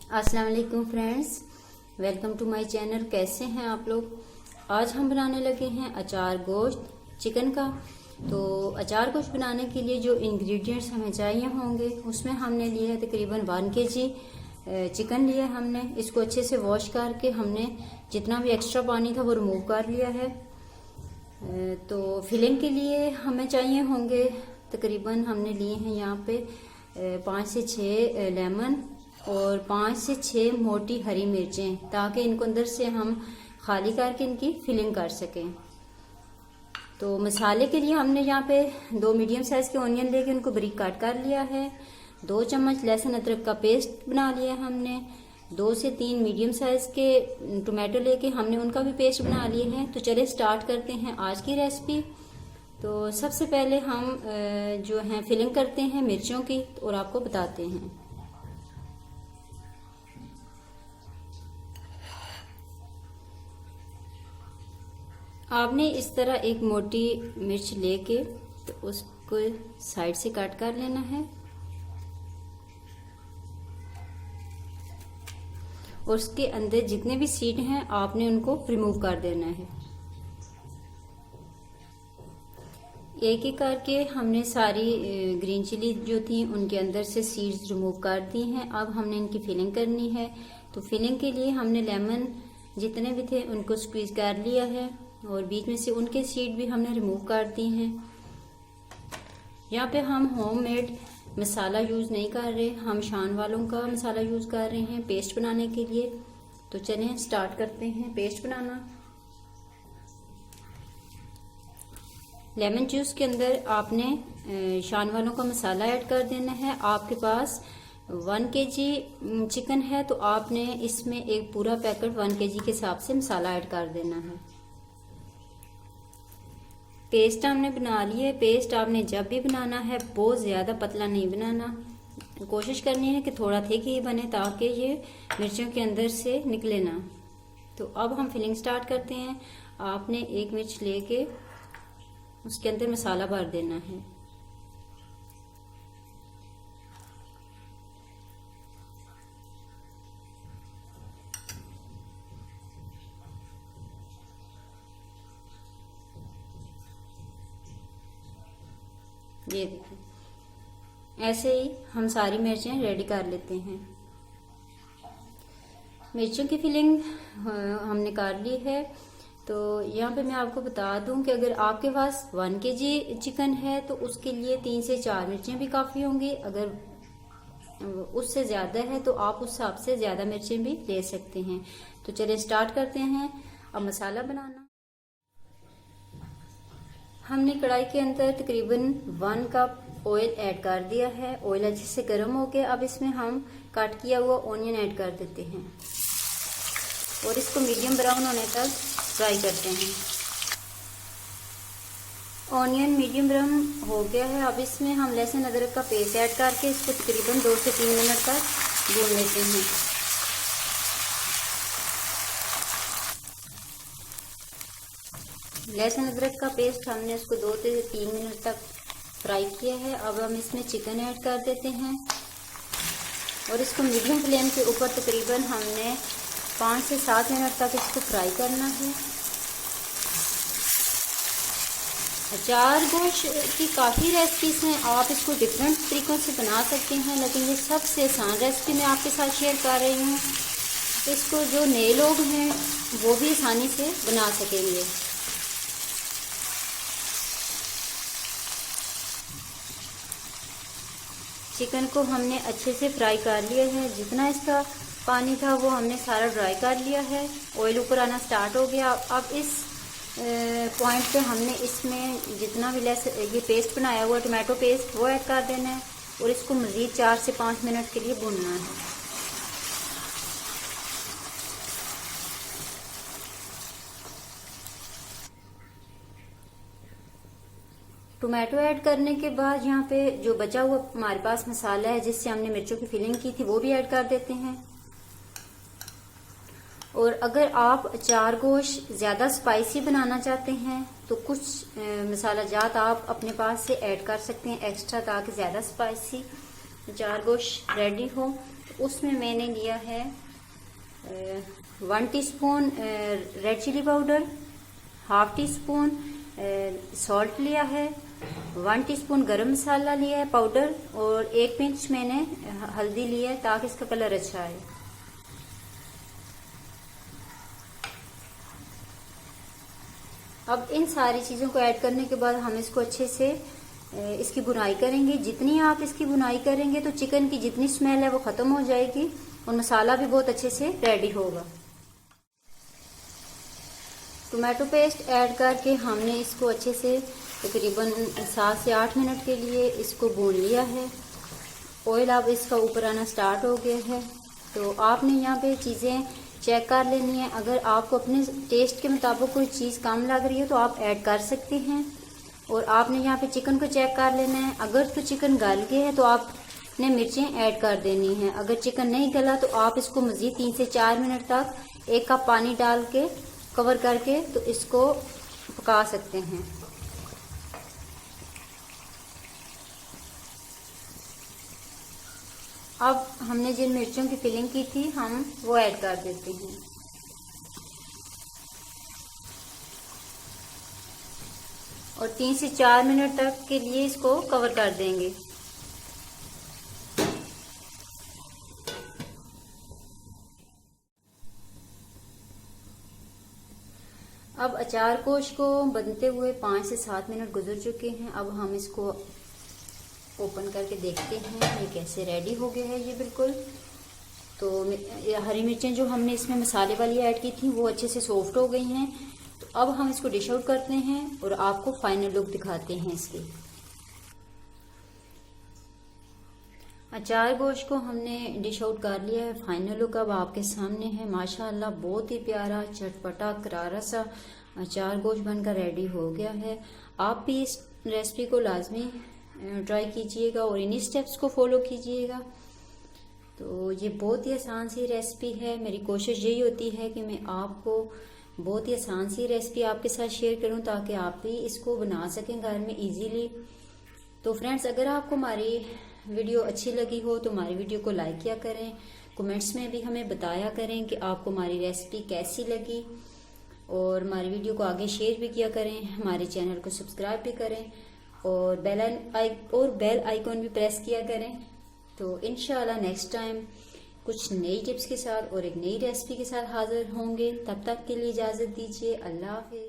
अस्सलाम वालेकुम friends, welcome to my channel. कैसे हैं आप लोग। आज हम बनाने लगे हैं अचार गोश्त चिकन का। तो अचार गोश्त बनाने के लिए जो इंग्रेडिएंट्स हमें चाहिए होंगे उसमें हमने लिए है तकरीबन 1 kg चिकन लिया है हमने। इसको अच्छे से वॉश करके हमने जितना भी एक्स्ट्रा पानी था वो रिमूव कर लिया है। तो फिलिंग के लिए हमें चाहिए होंगे तकरीबन हमने लिए हैं यहाँ पे 5 से 6 लेमन और 5 से 6 मोटी हरी मिर्चें, ताकि इनको अंदर से हम खाली करके इनकी फिलिंग कर सकें। तो मसाले के लिए हमने यहाँ पे 2 मीडियम साइज के ऑनियन लेके उनको बारीक काट कर लिया है। 2 चम्मच लहसुन अदरक का पेस्ट बना लिया है हमने। 2 से 3 मीडियम साइज के टोमेटो लेके हमने उनका भी पेस्ट बना लिए हैं। तो चलिए स्टार्ट करते हैं आज की रेसिपी। तो सबसे पहले हम जो है फिलिंग करते हैं मिर्चों की और आपको बताते हैं। आपने इस तरह एक मोटी मिर्च लेके तो उसको साइड से काट कर लेना है और उसके अंदर जितने भी सीड हैं आपने उनको रिमूव कर देना है। एक एक करके हमने सारी ग्रीन चिली जो थी उनके अंदर से सीड्स रिमूव कर दी हैं। अब हमने इनकी फिलिंग करनी है। तो फिलिंग के लिए हमने लेमन जितने भी थे उनको स्क्वीज कर लिया है और बीच में से उनके सीड भी हमने रिमूव कर दी हैं। यहाँ पे हम होममेड मसाला यूज़ नहीं कर रहे, हम शान वालों का मसाला यूज़ कर रहे हैं पेस्ट बनाने के लिए। तो चलिए स्टार्ट करते हैं पेस्ट बनाना। लेमन जूस के अंदर आपने शान वालों का मसाला ऐड कर देना है। आपके पास 1 kg चिकन है तो आपने इसमें एक पूरा पैकेट 1 kg के हिसाब से मसाला ऐड कर देना है। पेस्ट हमने बना लिया है। पेस्ट आपने जब भी बनाना है बहुत ज़्यादा पतला नहीं बनाना, कोशिश करनी है कि थोड़ा थिक ही बने ताकि ये मिर्चों के अंदर से निकले ना। तो अब हम फिलिंग स्टार्ट करते हैं। आपने एक मिर्च लेके उसके अंदर मसाला भर देना है। ये देखिए ऐसे ही हम सारी मिर्चें रेडी कर लेते हैं। मिर्चों की फिलिंग हमने कर ली है। तो यहाँ पे मैं आपको बता दूं कि अगर आपके पास 1 kg चिकन है तो उसके लिए 3 से 4 मिर्चें भी काफ़ी होंगी। अगर उससे ज़्यादा है तो आप उस हिसाब से ज़्यादा मिर्चें भी ले सकते हैं। तो चलिए स्टार्ट करते हैं अब मसाला बनाना। हमने कढ़ाई के अंदर तकरीबन 1 कप ऑयल ऐड कर दिया है। ऑयल अच्छे से गर्म हो गया। अब इसमें हम कट किया हुआ ऑनियन ऐड कर देते हैं और इसको मीडियम ब्राउन होने तक फ्राई करते हैं। ऑनियन मीडियम ब्राउन हो गया है। अब इसमें हम लहसुन अदरक का पेस्ट ऐड करके इसको तकरीबन 2 से 3 मिनट तक भून लेते हैं। लहसुन अदरक का पेस्ट हमने इसको 2 से 3 मिनट तक फ्राई किया है। अब हम इसमें चिकन ऐड कर देते हैं और इसको मीडियम फ्लेम के ऊपर तकरीबन हमने 5 से 7 मिनट तक इसको फ्राई करना है। अचार गोश्त की काफ़ी रेसिपीज़ हैं, आप इसको डिफरेंट तरीक़ों से बना सकते हैं, लेकिन ये सबसे आसान रेसिपी मैं आपके साथ शेयर कर रही हूँ। इसको जो नए लोग हैं वो भी आसानी से बना सकेंगे। चिकन को हमने अच्छे से फ्राई कर लिया है। जितना इसका पानी था वो हमने सारा ड्राई कर लिया है। ऑयल ऊपर आना स्टार्ट हो गया। अब इस पॉइंट पे हमने इसमें जितना भी ये पेस्ट बनाया हुआ टोमेटो पेस्ट वो ऐड कर देना है और इसको मज़ीद 4 से 5 मिनट के लिए भूनना है। टोमेटो ऐड करने के बाद यहाँ पे जो बचा हुआ हमारे पास मसाला है जिससे हमने मिर्चों की फिलिंग की थी वो भी ऐड कर देते हैं। और अगर आप अचार गोश्त ज़्यादा स्पाइसी बनाना चाहते हैं तो कुछ मसाला जात आप अपने पास से ऐड कर सकते हैं एक्स्ट्रा, ताकि ज़्यादा स्पाइसी अचार गोश्त रेडी हो, तो उसमें मैंने लिया है 1 teaspoon red chilli powder, half teaspoon salt लिया है, 1 टीस्पून गरम मसाला लिया है पाउडर, और 1 पिंच मैंने हल्दी लिया है ताकि इसका कलर अच्छा आए। अब इन सारी चीज़ों को ऐड करने के बाद हम इसको अच्छे से इसकी भुनाई करेंगे। जितनी आप इसकी भुनाई करेंगे तो चिकन की जितनी स्मेल है वो ख़त्म हो जाएगी और मसाला भी बहुत अच्छे से रेडी होगा। टोमेटो पेस्ट ऐड करके हमने इसको अच्छे से तकरीबन 7 से 8 मिनट के लिए इसको भून लिया है। ऑयल अब इसका ऊपर आना स्टार्ट हो गया है, तो आपने यहाँ पे चीज़ें चेक कर लेनी है। अगर आपको अपने टेस्ट के मुताबिक कोई चीज़ कम लग रही है तो आप ऐड कर सकते हैं। और आपने यहाँ पे चिकन को चेक कर लेना है। अगर तो चिकन गल गया है तो आपने मिर्चें ऐड कर देनी है। अगर चिकन नहीं गला तो आप इसको मज़ीद 3 से 4 मिनट तक 1 कप पानी डाल के कवर करके तो इसको पका सकते हैं। अब हमने जिन मिर्चों की फिलिंग की थी हम वो ऐड कर देते हैं। और 3 से 4 मिनट तक के लिए इसको कवर कर देंगे। अब अचार गोश्त को बनते हुए 5 से 7 मिनट गुजर चुके हैं। अब हम इसको ओपन करके देखते हैं ये कैसे रेडी हो गया है। ये बिल्कुल तो हरी मिर्चें जो हमने इसमें मसाले वाली ऐड की थी वो अच्छे से सॉफ्ट हो गई हैं। तो अब हम इसको डिश आउट करते हैं और आपको फाइनल लुक दिखाते हैं इसकी। अचार गोश्त को हमने डिश आउट कर लिया है। फाइनल लुक अब आपके सामने है। माशाअल्लाह बहुत ही प्यारा चटपटा करारा सा अचार गोश्त बनकर रेडी हो गया है। आप भी इस रेसिपी को लाजमी ट्राई कीजिएगा और इन्हीं स्टेप्स को फॉलो कीजिएगा। तो ये बहुत ही आसान सी रेसिपी है। मेरी कोशिश यही होती है कि मैं आपको बहुत ही आसान सी रेसिपी आपके साथ शेयर करूं ताकि आप भी इसको बना सकें घर में इजीली। तो फ्रेंड्स, अगर आपको हमारी वीडियो अच्छी लगी हो तो हमारी वीडियो को लाइक किया करें। कमेंट्स में भी हमें बताया करें कि आपको हमारी रेसिपी कैसी लगी और हमारी वीडियो को आगे शेयर भी किया करें। हमारे चैनल को सब्सक्राइब भी करें और बेल आइकॉन भी प्रेस किया करें। तो इंशाल्लाह नेक्स्ट टाइम कुछ नई टिप्स के साथ और एक नई रेसिपी के साथ हाजिर होंगे। तब तक के लिए इजाज़त दीजिए। अल्लाह हाफ़िज़।